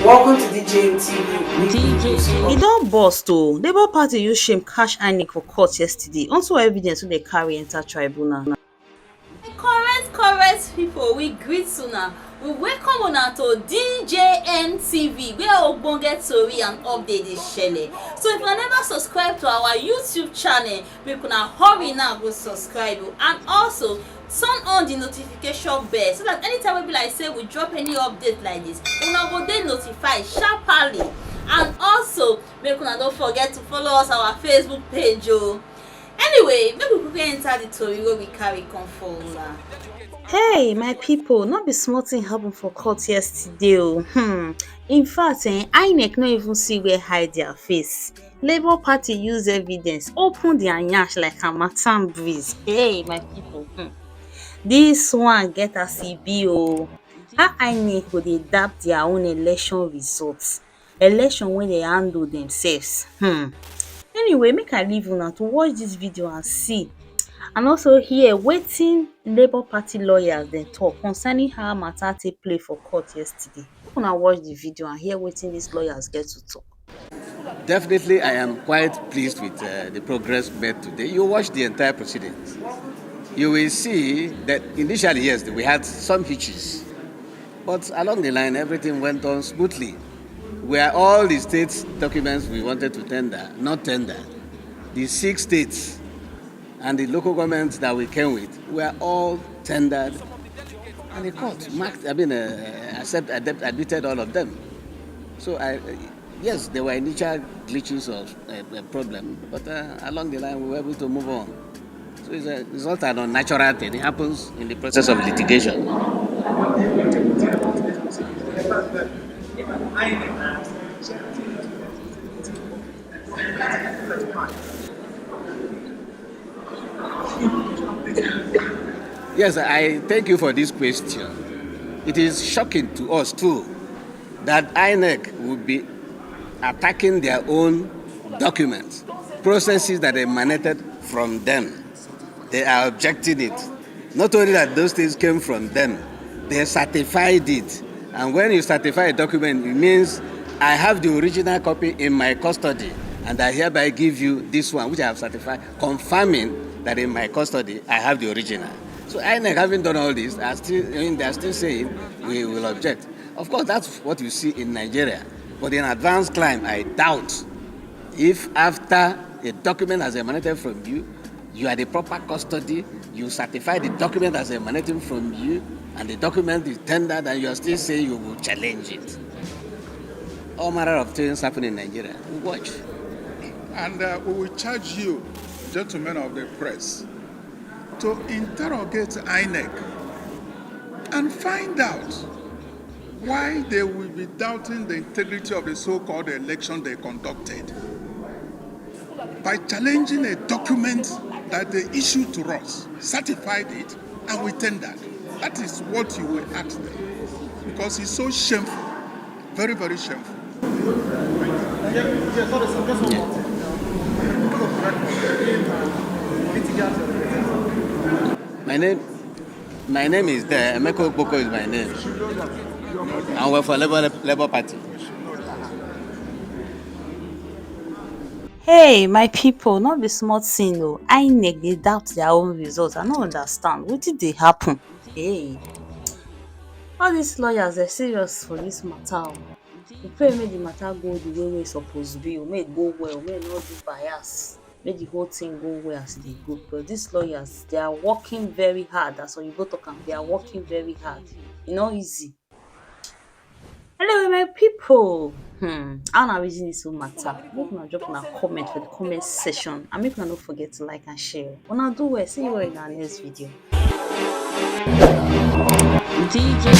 Welcome to DJM TV. E don burst o. Labour Party use shame cash INEC for court yesterday unto evidence wey dey carry enter tribunal. Correct pipo, we greet una. We welcome una to DJN TV where ogbonge tori and update dey shele. So if una never subscribe to our YouTube channel, make una hurry now go subscribe and also turn on the notification bell so that anytime we be like say we drop any update like this, una go dey notified sharply. And also make una don't forget to follow us our Facebook page o. Anyway, make we quickly enter the tori wey we carry come for una. Hey my pipo, no be small thing happen for court yesterday o. In fact INEC no even see where hide their face. Labour Party use evidence open their nyash like harmattan breeze. Hey my pipo, this one get as e be o. How INEC go dey dab their own election results, election wey dey handle themselves. Anyway, make I leave una to watch this video and see and also hear wetin Labour Party lawyers dem talk concerning how matter take play for court yesterday. Make una watch the video and hear wetin these lawyers get to talk. Definitely, I am quite pleased with the progress made today. You watch the entire proceedings. You will see that initially, yes, we had some hitches, but along the line, everything went on smoothly. Where all the states' documents we wanted to tender, not tendered, the 6 states and the local governments that we came with were all tendered, and the court admitted all of them. So, yes, there were initial glitches of a problem, but along the line we were able to move on. So it's not an unnatural thing. It happens in the process of litigation. Yes, I thank you for this question. It is shocking to us too that INEC would be attacking their own documents, processes that emanated from them. They are objecting it. Not only that those things came from them, they certified it. And when you certify a document, it means I have the original copy in my custody, and I hereby give you this one, which I have certified, confirming that in my custody I have the original. So INEC, having done all this, they are still saying we will object. Of course, that's what you see in Nigeria. But in advanced climb, I doubt if after a document has emanated from you, you are the proper custody, you certify the document as emanating from you, and the document is tendered, and you are still saying you will challenge it. All manner of things happen in Nigeria. We watch. And we will charge you, gentlemen of the press, to interrogate INEC and find out why they will be doubting the integrity of the so-called election they conducted by challenging a document that they issued to us, certified it, and we tendered. That is what you will ask them, because it's so shameful, very, very shameful. My name is there. Emeko Boko is my name. I work for Labour Party. Hey my pipo, no be small thing o. INEC dey doubt their own results. I no understand wetin dey happen. Hey, all these lawyers dey serious for this matter o. We pray make the matter go the way wey e suppose be o, make e go well, make e no do bias, make the whole thing go well as e dey go. But these lawyers, they are working very hard. As oyibo talk am, they are working very hard. E no easy. Anyway my pipo, how una reason this whole matter? Make una drop una comment for the comment section, and make una no forget to like and share. Una do well. See you in our next video. DJ